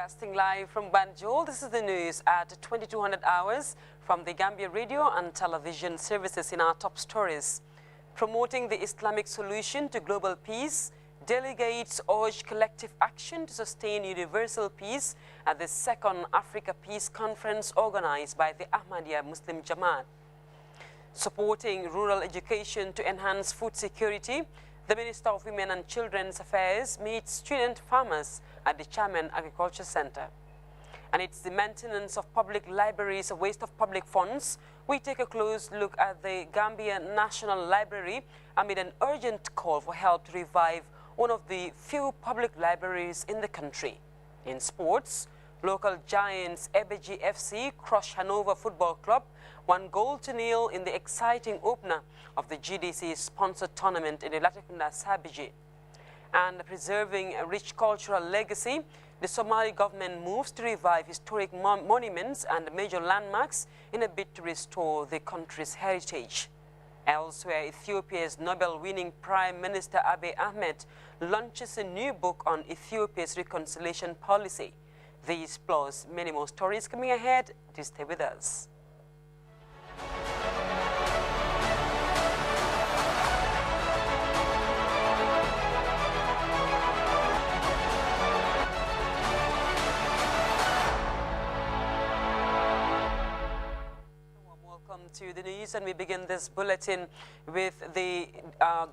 Broadcasting live from Banjul, this is the news at 2200 hours from the Gambia radio and television services. In our top stories. Promoting the Islamic solution to global peace, delegates urge collective action to sustain universal peace at the second Africa Peace Conference organized by the Ahmadiyya Muslim Jamaat. Supporting rural education to enhance food security, the Minister of Women and Children's Affairs meets student farmers at the Chairman Agriculture Center. And it's the maintenance of public libraries, a waste of public funds. We take a close look at the Gambia National Library amid an urgent call for help to revive one of the few public libraries in the country. In sports, local giants Ebeji FC crushed Hanover Football Club 1-0 in the exciting opener of the GDC-sponsored tournament in the Latrikunda Sabiji. And preserving a rich cultural legacy, the Somali government moves to revive historic monuments and major landmarks in a bid to restore the country's heritage. Elsewhere, Ethiopia's Nobel-winning Prime Minister Abiy Ahmed launches a new book on Ethiopia's reconciliation policy. These plus many more stories coming ahead. Do stay with us. To the news, and we begin this bulletin with the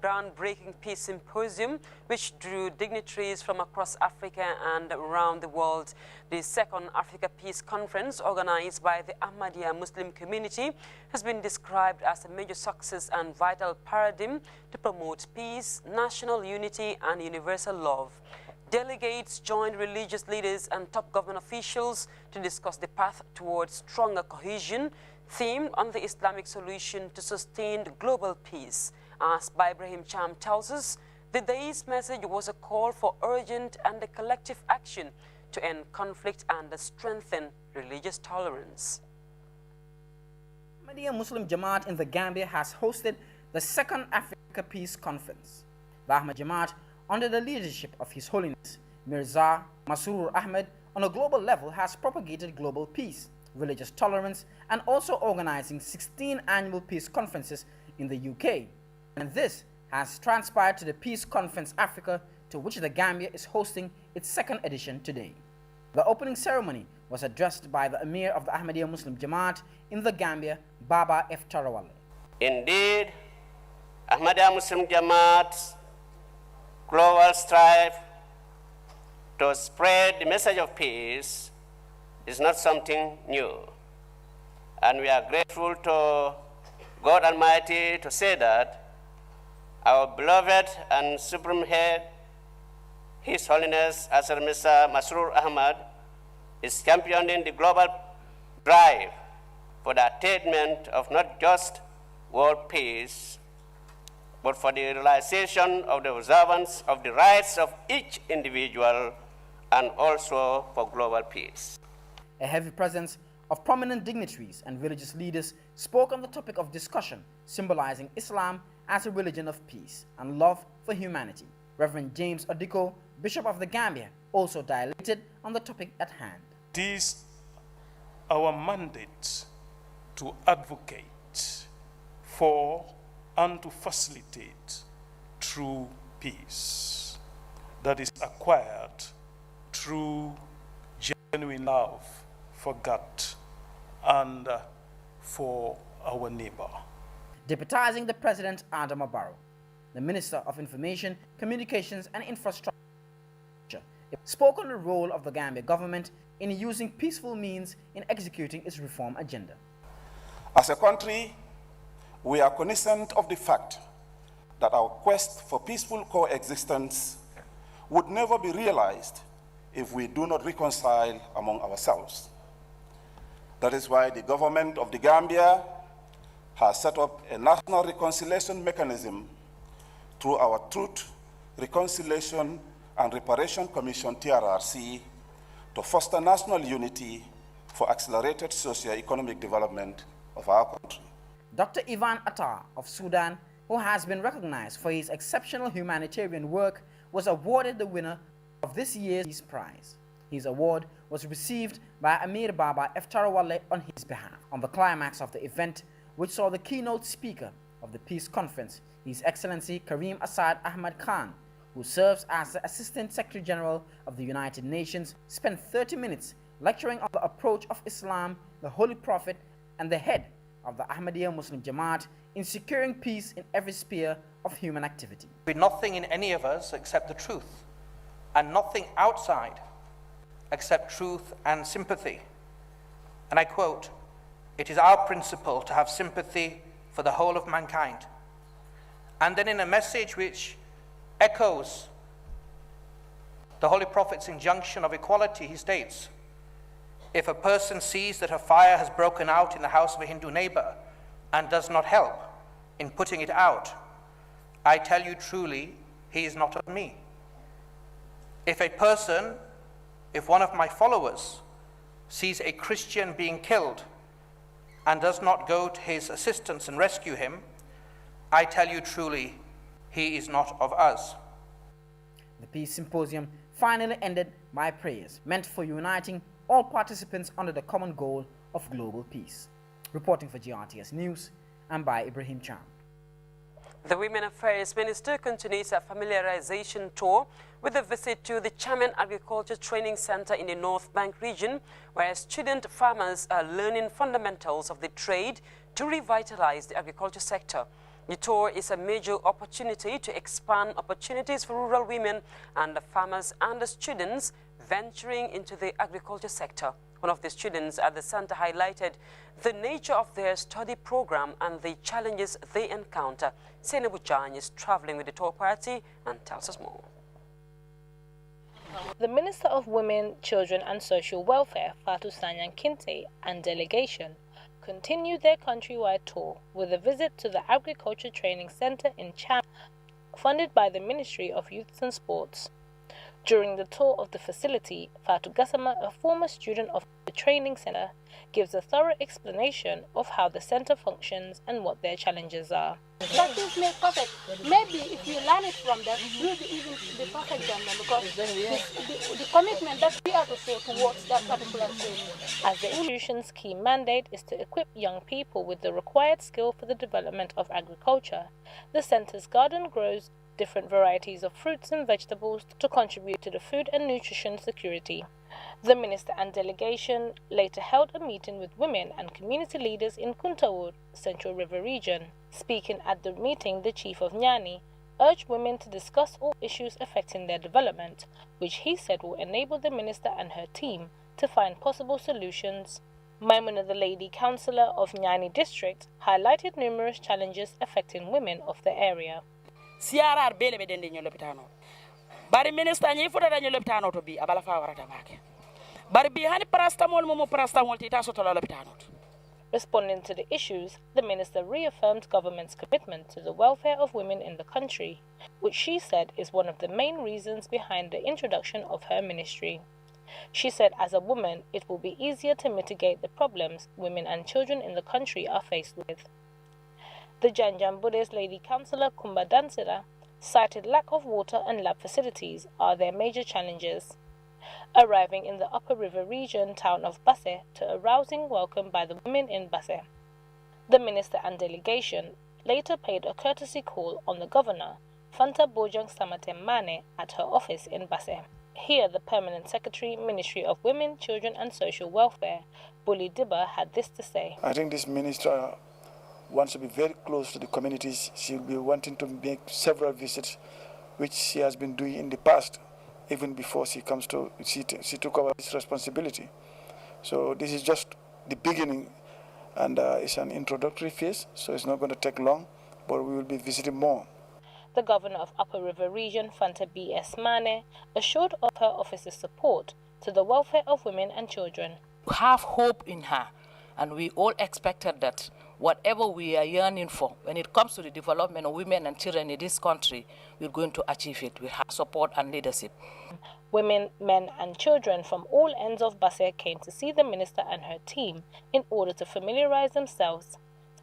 groundbreaking peace symposium, which drew dignitaries from across Africa and around the world. The second Africa Peace Conference, organized by the Ahmadiyya Muslim community, has been described as a major success and vital paradigm to promote peace, national unity, and universal love. Delegates joined religious leaders and top government officials to discuss the path towards stronger cohesion, themed on the Islamic solution to sustained global peace. As Ibrahim Cham tells us, the day's message was a call for urgent and collective action to end conflict and strengthen religious tolerance. Ahmadiyya Muslim Jamaat in the Gambia has hosted the second Africa Peace Conference. The Ahmad Jamaat, under the leadership of His Holiness Mirza Masroor Ahmed, on a global level has propagated global peace, religious tolerance, and also organizing 16 annual peace conferences in the UK. And this has transpired to the Peace Conference Africa, to which the Gambia is hosting its second edition today. The opening ceremony was addressed by the Emir of the Ahmadiyya Muslim Jamaat in the Gambia, Baba F. Tarawale. Indeed, Ahmadiyya Muslim Jamaat's global strive to spread the message of peace is not something new. And we are grateful to God Almighty to say that our beloved and supreme head, His Holiness Asir Mirza Masroor Ahmad, is championing the global drive for the attainment of not just world peace, but for the realization of the observance of the rights of each individual and also for global peace. A heavy presence of prominent dignitaries and religious leaders spoke on the topic of discussion, symbolizing Islam as a religion of peace and love for humanity. Reverend James Odiko, Bishop of the Gambia, also dilated on the topic at hand. It is our mandate to advocate for and to facilitate true peace that is acquired through genuine love for God and for our neighbor. Deputizing the President Adama Barrow, the Minister of Information, Communications and Infrastructure, spoke on the role of the Gambia government in using peaceful means in executing its reform agenda. As a country, we are cognizant of the fact that our quest for peaceful coexistence would never be realized if we do not reconcile among ourselves. That is why the government of the Gambia has set up a national reconciliation mechanism through our Truth, Reconciliation and Reparation Commission, TRRC, to foster national unity for accelerated socio-economic development of our country. Dr. Ivan Attar of Sudan, who has been recognized for his exceptional humanitarian work, was awarded the winner of this year's Peace Prize. His award was was received by Amir Baba Eftarawale on his behalf. On the climax of the event, which saw the keynote speaker of the Peace Conference, His Excellency Karim Assad Ahmad Khan, who serves as the Assistant Secretary General of the United Nations, spent 30 minutes lecturing on the approach of Islam, the Holy Prophet, and the head of the Ahmadiyya Muslim Jamaat in securing peace in every sphere of human activity. Be nothing in any of us except the truth, and nothing outside except truth and sympathy. And I quote, "It is our principle to have sympathy for the whole of mankind." And then in a message which echoes the Holy Prophet's injunction of equality, he states, "If a person sees that a fire has broken out in the house of a Hindu neighbor and does not help in putting it out, I tell you truly, he is not of me. If one of my followers sees a Christian being killed and does not go to his assistance and rescue him, I tell you truly, he is not of us." The Peace Symposium finally ended by prayers meant for uniting all participants under the common goal of global peace. Reporting for GRTS News, I'm by Ibrahim Cham. The Women Affairs Minister continues a familiarization tour with a visit to the Chairman Agriculture Training Center in the North Bank region, where student farmers are learning fundamentals of the trade to revitalize the agriculture sector. The tour is a major opportunity to expand opportunities for rural women and the farmers and the students venturing into the agriculture sector. One of the students at the center highlighted the nature of their study program and the challenges they encounter. Senabu Jan is traveling with the tour party and tells us more. The Minister of Women, Children and Social Welfare, Fatou Sanyan Kinte, and delegation continued their countrywide tour with a visit to the Agriculture Training Center in Cham, funded by the Ministry of Youth and Sports. During the tour of the facility, Fatou Gassama, a former student of the training center, gives a thorough explanation of how the center functions and what their challenges are. Practice makes perfect. Maybe if you learn it from them, you'll be even the perfect than them, because the commitment that we have to show towards that particular training. As the institution's key mandate is to equip young people with the required skill for the development of agriculture, the center's garden grows different varieties of fruits and vegetables to contribute to the food and nutrition security. The minister and delegation later held a meeting with women and community leaders in Kuntawood, Central River region. Speaking at the meeting, the chief of Nyani urged women to discuss all issues affecting their development, which he said will enable the minister and her team to find possible solutions. Maimuna, the lady councillor of Nyani district, highlighted numerous challenges affecting women of the area. CRR bele be dende nyolopitano bari minister nyi futa nyolopitano to bi abala fa warata make bari bi hani parastamol tita soto lopitano. Responding to the issues, the minister reaffirmed government's commitment to the welfare of women in the country, which she said is one of the main reasons behind the introduction of her ministry. She said as a woman, it will be easier to mitigate the problems women and children in the country are faced with. The Janjambude's lady councillor Kumba Dansira cited lack of water and lab facilities are their major challenges. Arriving in the Upper River region town of Basse to a rousing welcome by the women in Basse. The minister and delegation later paid a courtesy call on the governor, Fanta Bojang Samate Mane, at her office in Basse. Here, the Permanent Secretary, Ministry of Women, Children and Social Welfare, Buli Dibba, had this to say. I think this minister wants to be very close to the communities. She'll be wanting to make several visits, which she has been doing in the past, even before she took over this responsibility. So this is just the beginning, and it's an introductory phase, so it's not going to take long, but we will be visiting more. The governor of Upper River Region, Fanta B.S. Mane, assured of her office's support to the welfare of women and children. We have hope in her, and we all expected that whatever we are yearning for, when it comes to the development of women and children in this country, we're going to achieve it with her support and leadership. Women, men and children from all ends of Basse came to see the minister and her team in order to familiarize themselves.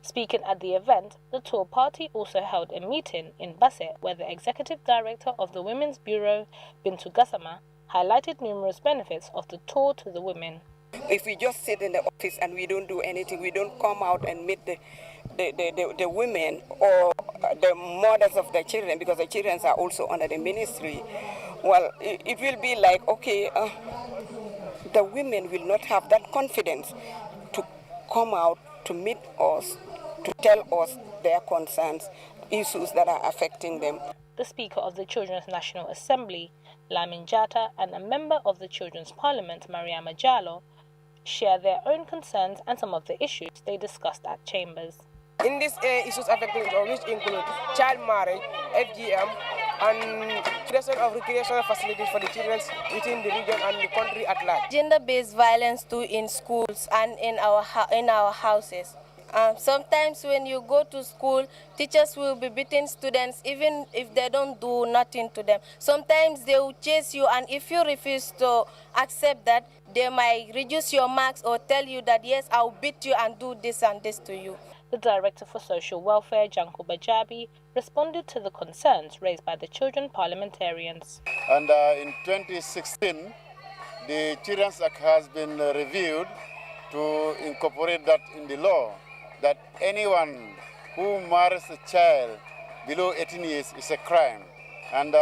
Speaking at the event, the tour party also held a meeting in Basse where the executive director of the Women's Bureau, Bintu Gassama, highlighted numerous benefits of the tour to the women. If we just sit in the office and we don't do anything, we don't come out and meet the women or the mothers of the children, because the children are also under the ministry, well, it will be like, okay, the women will not have that confidence to come out to meet us, to tell us their concerns, issues that are affecting them. The Speaker of the Children's National Assembly, Lamin Jatta, and a member of the Children's Parliament, Mariama Jallow, share their own concerns and some of the issues they discussed at Chambers. In these issues affecting children, which include child marriage, FGM, and creation of recreational facilities for the children within the region and the country at large. Gender-based violence too in schools and in our houses. Sometimes when you go to school, teachers will be beating students even if they don't do nothing to them. Sometimes they will chase you, and if you refuse to accept that, they might reduce your marks or tell you that, yes, I'll beat you and do this and this to you. The Director for Social Welfare, Janko Bajabi, responded to the concerns raised by the children parliamentarians. And in 2016, the Children's Act has been reviewed to incorporate that in the law, that anyone who marries a child below 18 years is a crime, and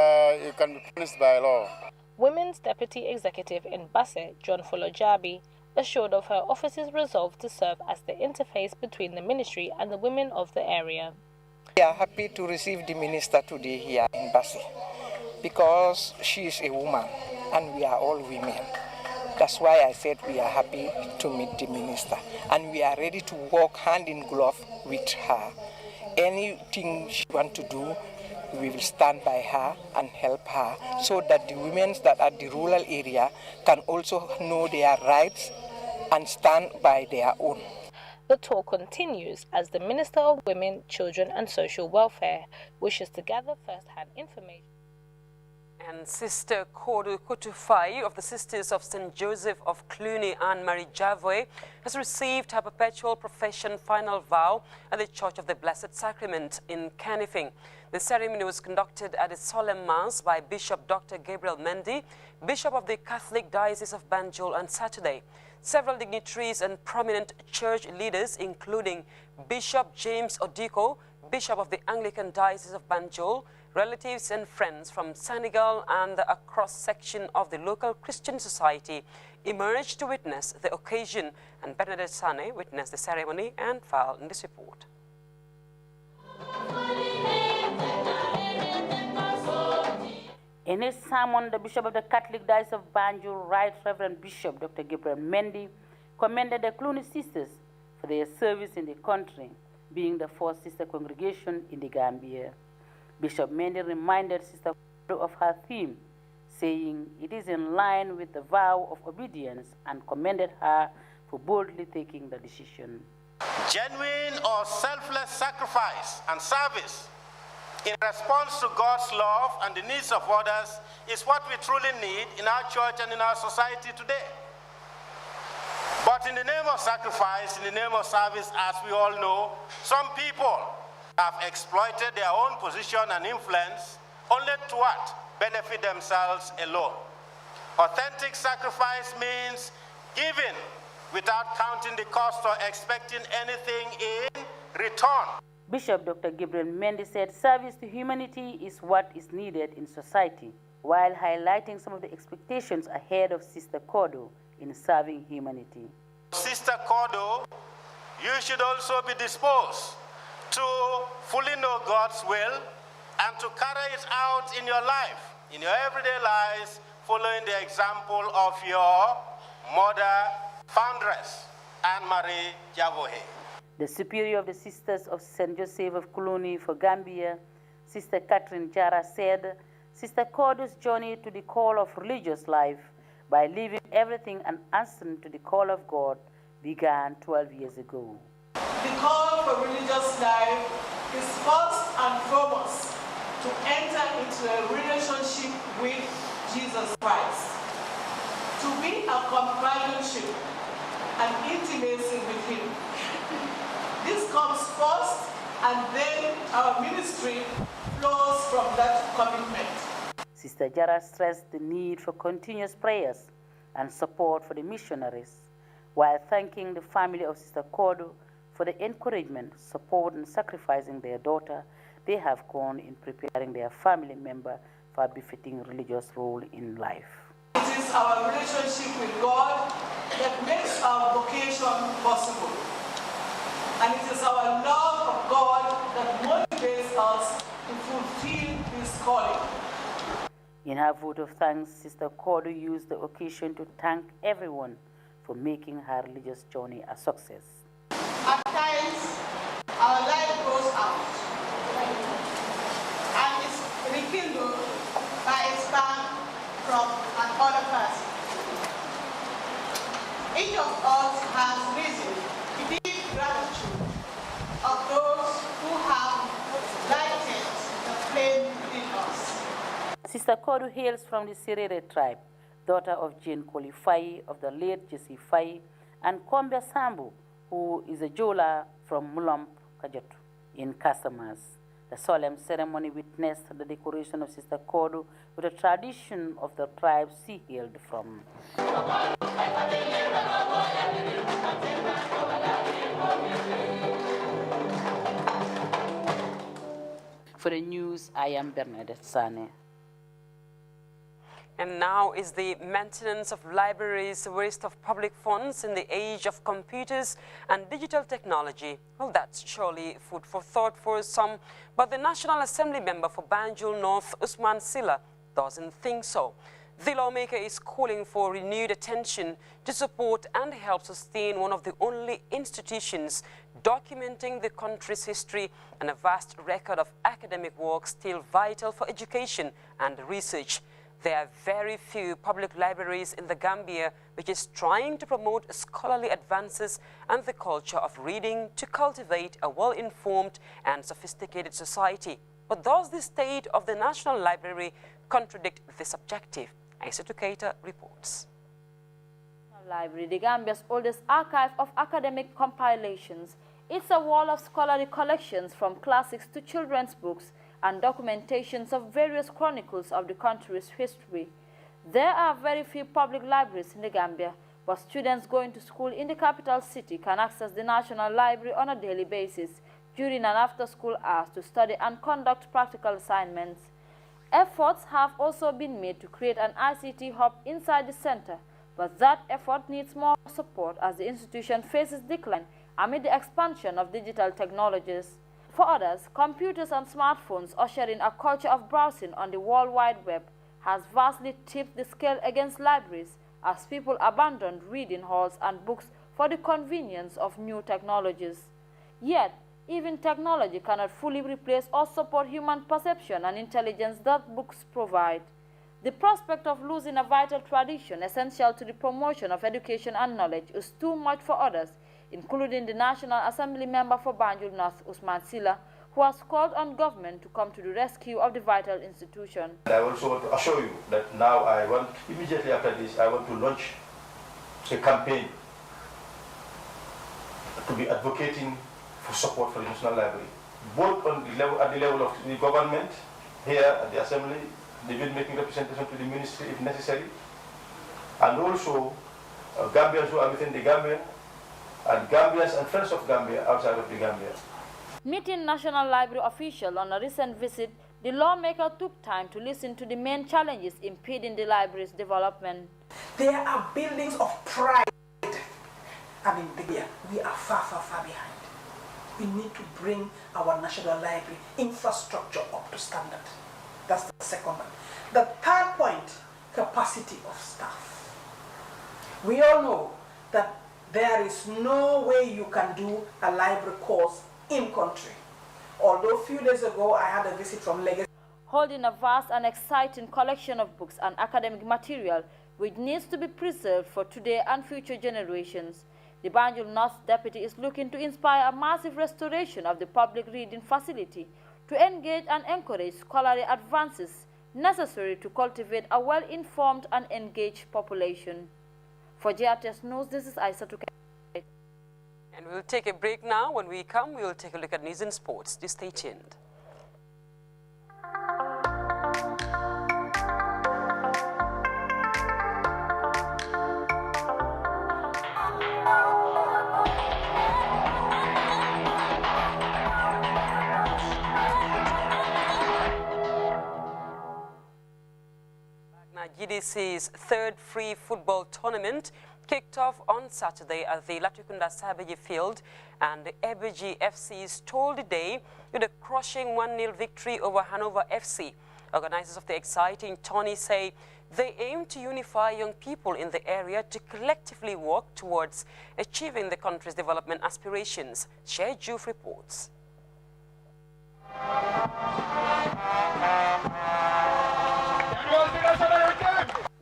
you can be punished by law. Women's Deputy Executive in Basse, John Folojabi, assured of her office's resolve to serve as the interface between the ministry and the women of the area. We are happy to receive the minister today here in Basse because she is a woman and we are all women. That's why I said we are happy to meet the minister, and we are ready to work hand in glove with her. Anything she wants to do, we will stand by her and help her so that the women that are at the rural area can also know their rights and stand by their own. The tour continues as the Minister of Women, Children and Social Welfare wishes to gather first-hand information. And Sister Cora Kutufai of the Sisters of St. Joseph of Cluny, Anne-Marie Javoy, has received her perpetual profession final vow at the Church of the Blessed Sacrament in Canifing. The ceremony was conducted at a solemn mass by Bishop Dr. Gabriel Mendy, Bishop of the Catholic Diocese of Banjul, on Saturday. Several dignitaries and prominent church leaders, including Bishop James Odiko, Bishop of the Anglican Diocese of Banjul, relatives and friends from Senegal and a cross-section of the local Christian society emerged to witness the occasion, and Bernadette Sane witnessed the ceremony and filed in this report. In his sermon, the Bishop of the Catholic Diocese of Banjul, Right Reverend Bishop Dr. Gabriel Mendy, commended the Cluny sisters for their service in the country, being the first sister congregation in the Gambia. Bishop Mendy reminded Sister of her theme, saying it is in line with the vow of obedience, and commended her for boldly taking the decision. Genuine or selfless sacrifice and service in response to God's love and the needs of others is what we truly need in our church and in our society today. But in the name of sacrifice, in the name of service, as we all know, some people have exploited their own position and influence only to what? Benefit themselves alone. Authentic sacrifice means giving without counting the cost or expecting anything in return. Bishop Dr. Gabriel Mendy said service to humanity is what is needed in society, while highlighting some of the expectations ahead of Sister Cordo in serving humanity. Sister Cordo, you should also be disposed to fully know God's will and to carry it out in your life, in your everyday lives, following the example of your mother, foundress, Anne-Marie Javoy. The Superior of the Sisters of St. Joseph of Cluny for Gambia, Sister Catherine Jara, said Sister Cordo's journey to the call of religious life by leaving everything and answering to the call of God began 12 years ago. The call for religious life is first and foremost to enter into a relationship with Jesus Christ, to be a companionship and intimacy with Him. This comes first, and then our ministry flows from that commitment. Sister Jara stressed the need for continuous prayers and support for the missionaries, while thanking the family of Sister Kodu for the encouragement, support, and sacrificing their daughter they have gone in preparing their family member for a befitting religious role in life. It is our relationship with God that makes our vocation possible. And it is our love of God that motivates us to fulfill His calling. In her vote of thanks, Sister Kodu used the occasion to thank everyone for making her religious journey a success. At times, our light goes out and is rekindled by a spark from another person. Each of us has reason to deep gratitude of those who have lighted the flame within us. Sister Kodu hails from the Serere tribe, daughter of Jane Koli Faye of the late Jesse Faye, and Kombe Sambu, who is a Jola from Mulump, Kajotu, in Casamas. The solemn ceremony witnessed the decoration of Sister Kodu with a tradition of the tribe she hailed from. For the news, I am Bernadette Sane. And now is the maintenance of libraries a waste of public funds in the age of computers and digital technology? Well, that's surely food for thought for some, but the National Assembly member for Banjul North, Usman Silla, doesn't think so. The lawmaker is calling for renewed attention to support and help sustain one of the only institutions documenting the country's history and a vast record of academic work still vital for education and research. There are very few public libraries in the Gambia which is trying to promote scholarly advances and the culture of reading to cultivate a well-informed and sophisticated society. But does the state of the National Library contradict this objective? Aissatou Keita reports. Library, the Gambia's oldest archive of academic compilations. It's a wall of scholarly collections from classics to children's books and documentations of various chronicles of the country's history. There are very few public libraries in the Gambia, but students going to school in the capital city can access the National Library on a daily basis during and after school hours to study and conduct practical assignments. Efforts have also been made to create an ICT hub inside the center, but that effort needs more support as the institution faces decline amid the expansion of digital technologies. For others, computers and smartphones ushering a culture of browsing on the World Wide Web has vastly tipped the scale against libraries as people abandoned reading halls and books for the convenience of new technologies. Yet, even technology cannot fully replace or support human perception and intelligence that books provide. The prospect of losing a vital tradition essential to the promotion of education and knowledge is too much for others, including the National Assembly member for Banjul North, Usman Silla, who has called on government to come to the rescue of the vital institution. I also want to assure you that now immediately after this, I want to launch a campaign to be advocating for support for the National Library, both on the level, at the level of the government, here at the Assembly, even making representation to the ministry if necessary, and also Gambians who are within the Gambia, and Gambians and friends of Gambia outside of the Gambia. Meeting National Library officials on a recent visit, the lawmaker took time to listen to the main challenges impeding the library's development. There are buildings of pride. We are far behind. We need to bring our National Library infrastructure up to standard. That's the second one. The third point, capacity of staff. We all know that there is no way you can do a library course in country. Although a few days ago I had a visit from Legacy. Holding a vast and exciting collection of books and academic material which needs to be preserved for today and future generations. The Banjul North Deputy is looking to inspire a massive restoration of the public reading facility to engage and encourage scholarly advances necessary to cultivate a well-informed and engaged population. For GRTS News, this is Aissatou Keita. And we'll take a break now. When we come, we'll take a look at news and sports. Just stay tuned. GDC's third free football tournament kicked off on Saturday at the Latrikunda Sabaji field, and the Ebeji FC stole the day with a crushing 1-0 victory over Hanover FC. Organizers of the exciting tourney say they aim to unify young people in the area to collectively work towards achieving the country's development aspirations. Share Juf reports.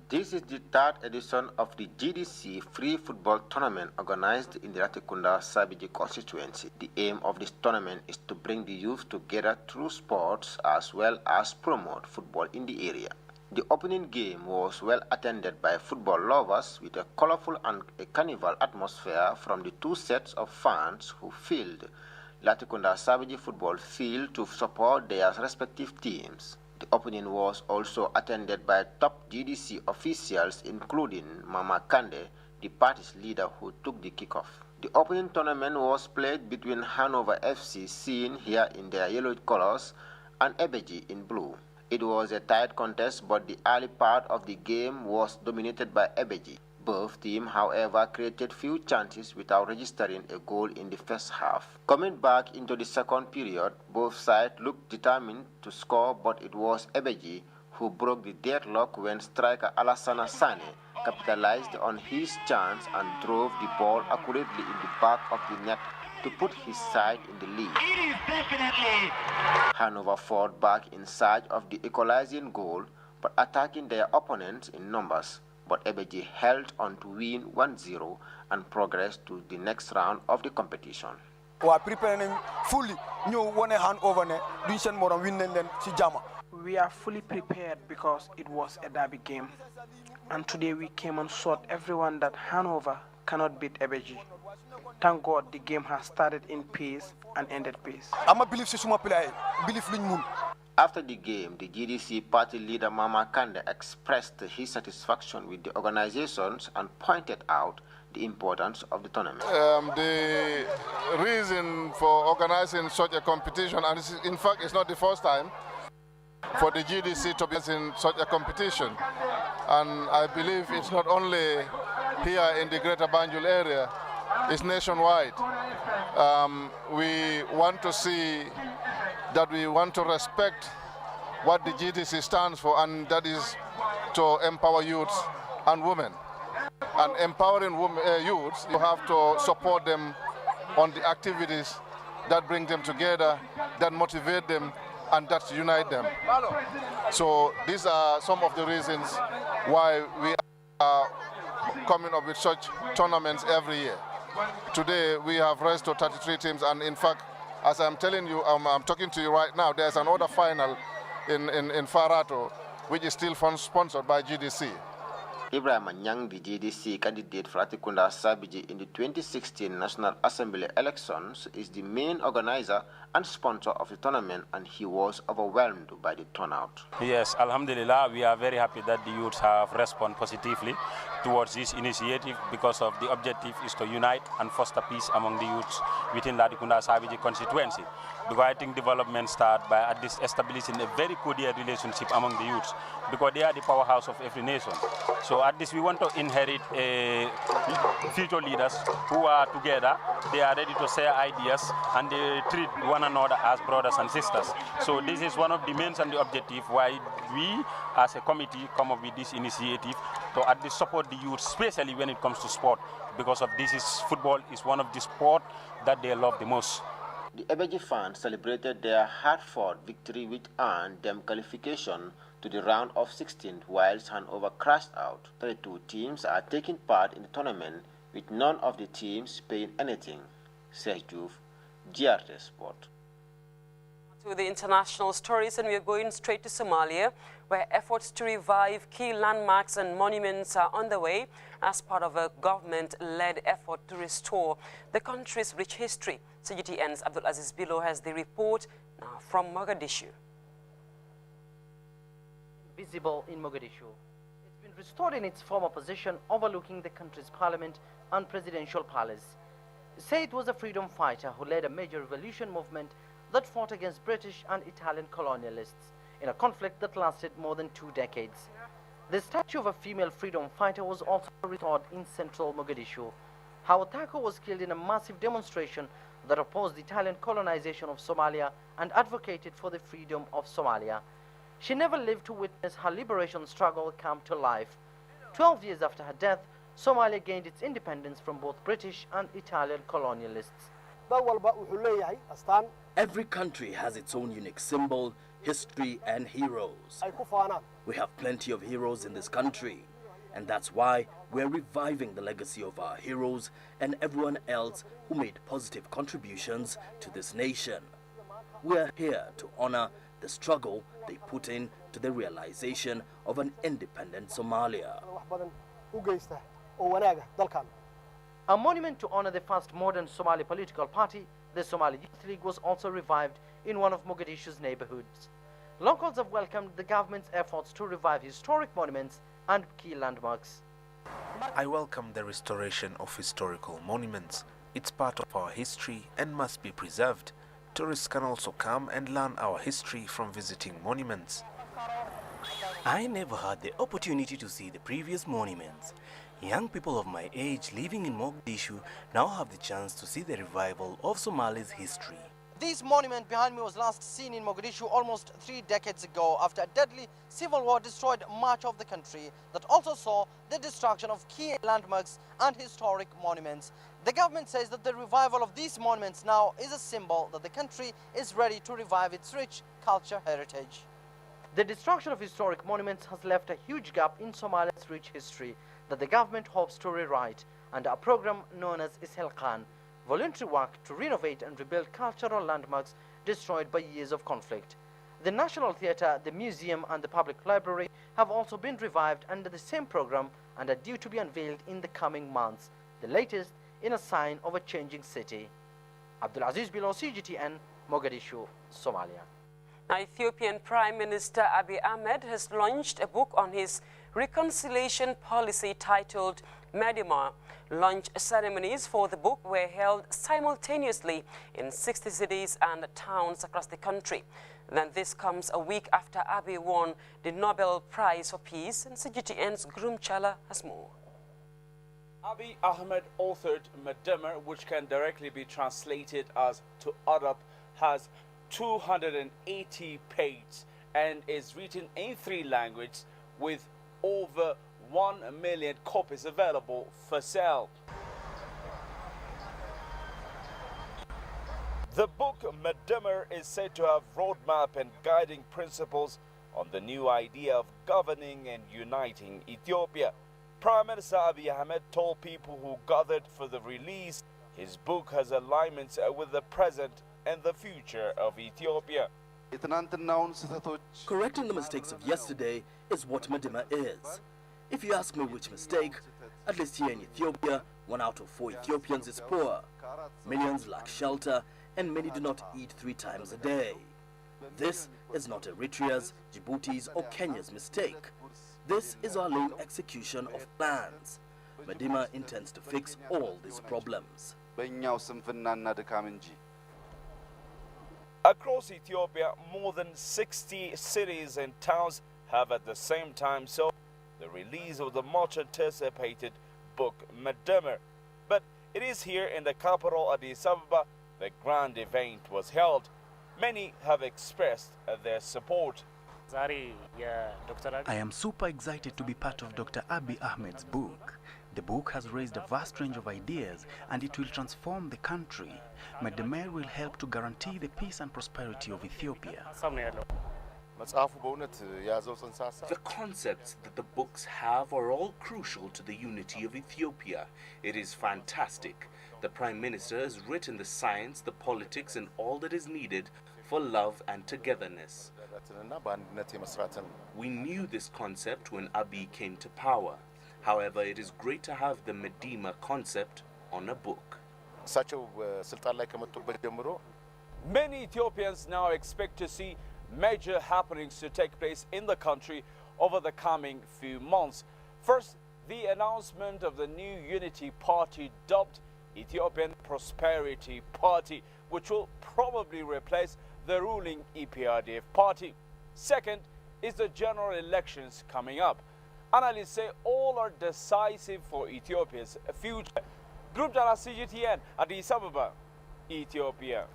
This is the third edition of the GDC Free Football Tournament organized in the Latrikunda Sabiji constituency. The aim of this tournament is to bring the youth together through sports as well as promote football in the area. The opening game was well attended by football lovers with a colorful and a carnival atmosphere from the two sets of fans who filled Latrikunda Sabiji football field to support their respective teams. The opening was also attended by top GDC officials, including Mama Kande, the party's leader who took the kickoff. The opening tournament was played between Hanover FC, seen here in their yellow colors, and Ebeji in blue. It was a tight contest, but the early part of the game was dominated by Ebeji. Both teams, however, created few chances without registering a goal in the first half. Coming back into the second period, both sides looked determined to score, but it was Ebeji who broke the deadlock when striker Alassana Sane capitalized on his chance and drove the ball accurately in the back of the net to put his side in the lead. It is definitely. Hanover fought back in search of the equalizing goal, but attacking their opponents in numbers. But Ebeji held on to win 1-0 and progressed to the next round of the competition. We are preparing fully. We are fully prepared because it was a derby game. And today we came and showed everyone that Hanover cannot beat Ebeji. Thank God the game has started in peace and ended peace. After the game, the GDC party leader Mama Kande expressed his satisfaction with the organizations and pointed out the importance of the tournament. The reason for organizing such a competition, and in fact it's not the first time for the GDC to be in such a competition, and I believe it's not only here in the Greater Banjul area, it's nationwide. We want to see that we want to respect what the GDC stands for, and that is to empower youths and women. And empowering youths, you have to support them on the activities that bring them together, that motivate them, and that unite them. So these are some of the reasons why we are coming up with such tournaments every year. Today we have raised to 33 teams, and in fact, as I'm telling you, I'm talking to you right now, there's another final in Farato, which is still sponsored by GDC. Ibrahim Nyang, the GDC candidate for Latrikunda Sabiji in the 2016 National Assembly elections, is the main organizer and sponsor of the tournament, and he was overwhelmed by the turnout. Yes, Alhamdulillah, we are very happy that the youths have responded positively towards this initiative, because of the objective is to unite and foster peace among the youths within Latrikunda Sabiji constituency. Because I think development starts by at least establishing a very cordial relationship among the youths, because they are the powerhouse of every nation. So at least we want to inherit future leaders who are together, they are ready to share ideas, and they treat one another as brothers and sisters. So this is one of the main and the objective why we as a committee come up with this initiative, to at least support the youth, especially when it comes to sport, because of this is football is one of the sport that they love the most. The Ebeji fans celebrated their hard-fought victory, which earned them qualification to the round of 16, whilst Hanover crashed out. 32 teams are taking part in the tournament, with none of the teams paying anything. Sejuf, GRT Sport. To the international stories, and we are going straight to Somalia, where efforts to revive key landmarks and monuments are underway as part of a government-led effort to restore the country's rich history. CGTN's Abdul Aziz Bilo has the report now from Mogadishu. Visible in Mogadishu, it's been restored in its former position overlooking the country's parliament and presidential palace. Say it was a freedom fighter who led a major revolution movement that fought against British and Italian colonialists in a conflict that lasted more than 2 decades. The statue of a female freedom fighter was also restored in central Mogadishu. Hawa Tako was killed in a massive demonstration that opposed the Italian colonization of Somalia and advocated for the freedom of Somalia. She never lived to witness her liberation struggle come to life. 12 years after her death, Somalia gained its independence from both British and Italian colonialists. Every country has its own unique symbol, history and heroes. We have plenty of heroes in this country, and that's why we're reviving the legacy of our heroes and everyone else who made positive contributions to this nation. We're here to honor the struggle they put in to the realization of an independent Somalia. A monument to honor the first modern Somali political party, the Somali Youth League, was also revived in one of Mogadishu's neighborhoods. Locals have welcomed the government's efforts to revive historic monuments and key landmarks. I welcome the restoration of historical monuments. It's part of our history and must be preserved. Tourists can also come and learn our history from visiting monuments. I never had the opportunity to see the previous monuments. Young people of my age living in Mogadishu now have the chance to see the revival of Somali's history. This monument behind me was last seen in Mogadishu almost 3 decades ago after a deadly civil war destroyed much of the country that also saw the destruction of key landmarks and historic monuments. The government says that the revival of these monuments now is a symbol that the country is ready to revive its rich culture heritage. The destruction of historic monuments has left a huge gap in Somalia's rich history that the government hopes to rewrite under a program known as Ishelqan, voluntary work to renovate and rebuild cultural landmarks destroyed by years of conflict. The National Theatre, the museum and the public library have also been revived under the same program and are due to be unveiled in the coming months, the latest in a sign of a changing city. Abdulaziz Bilo, CGTN, Mogadishu, Somalia. Now, Ethiopian Prime Minister Abiy Ahmed has launched a book on his reconciliation policy titled Medima. Launch ceremonies for the book were held simultaneously in 60 cities and towns across the country. Then this comes a week after Abiy won the Nobel Prize for Peace, and CGTN's Grum Chala has more. Abiy Ahmed authored Medima, which can directly be translated as to Arab, has 280 pages and is written in 3 languages with over 1 million copies available for sale. The book Medima is said to have roadmap and guiding principles on the new idea of governing and uniting Ethiopia. Prime Minister Abiy Ahmed told people who gathered for the release his book has alignments with the present and the future of Ethiopia. Correcting the mistakes of yesterday is what Medima is. If you ask me which mistake, at least here in Ethiopia, 1 out of 4 Ethiopians is poor. Millions lack shelter, and many do not eat 3 times a day. This is not Eritrea's, Djibouti's, or Kenya's mistake. This is our lame execution of plans. Medima intends to fix all these problems. Across Ethiopia, more than 60 cities and towns have at the same time sold the release of the much anticipated book Medima. But it is here in the capital Addis Ababa the grand event was held. Many have expressed their support. I am super excited to be part of Dr. Abiy Ahmed's book. The book has raised a vast range of ideas and it will transform the country. Medima will help to guarantee the peace and prosperity of Ethiopia. The concepts that the books have are all crucial to the unity of Ethiopia. It is fantastic. The Prime Minister has written the science, the politics, and all that is needed for love and togetherness. We knew this concept when Abiy came to power. However, it is great to have the Medima concept on a book. Many Ethiopians now expect to see major happenings to take place in the country over the coming few months. First, the announcement of the new unity party dubbed Ethiopian Prosperity Party, which will probably replace the ruling EPRDF party. Second is the general elections coming up. Analysts say all are decisive for Ethiopia's future. Group Dana CGTN, Addis Ababa, Ethiopia.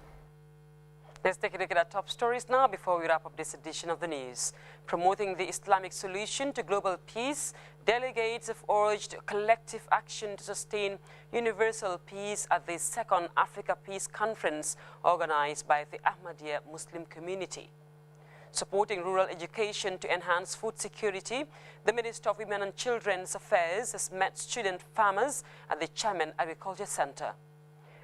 Let's take a look at our top stories now before we wrap up this edition of the news. Promoting the Islamic solution to global peace, delegates have urged collective action to sustain universal peace at the second Africa Peace Conference organized by the Ahmadiyya Muslim community. Supporting rural education to enhance food security, the Minister of Women and Children's Affairs has met student farmers at the Chairman Agriculture Center.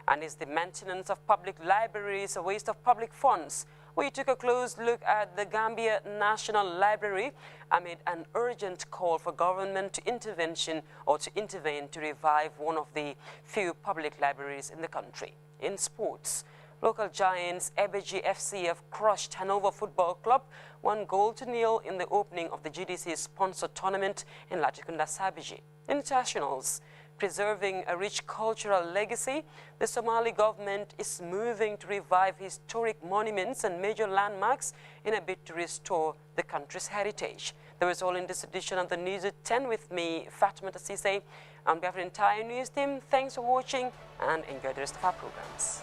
And is the maintenance of public libraries a waste of public funds? We took a close look at the Gambia National Library amid an urgent call for government to intervene to revive one of the few public libraries in the country. In sports, local giants Ebeji FC have crushed Hanover Football Club 1-0 in the opening of the GDC-sponsored tournament in Latrikunda Sabiji. Internationals, preserving a rich cultural legacy, the Somali government is moving to revive historic monuments and major landmarks in a bid to restore the country's heritage. That was all in this edition of the News at 10 with me, Fatima Tassise. On behalf of the entire news team, thanks for watching and enjoy the rest of our programs.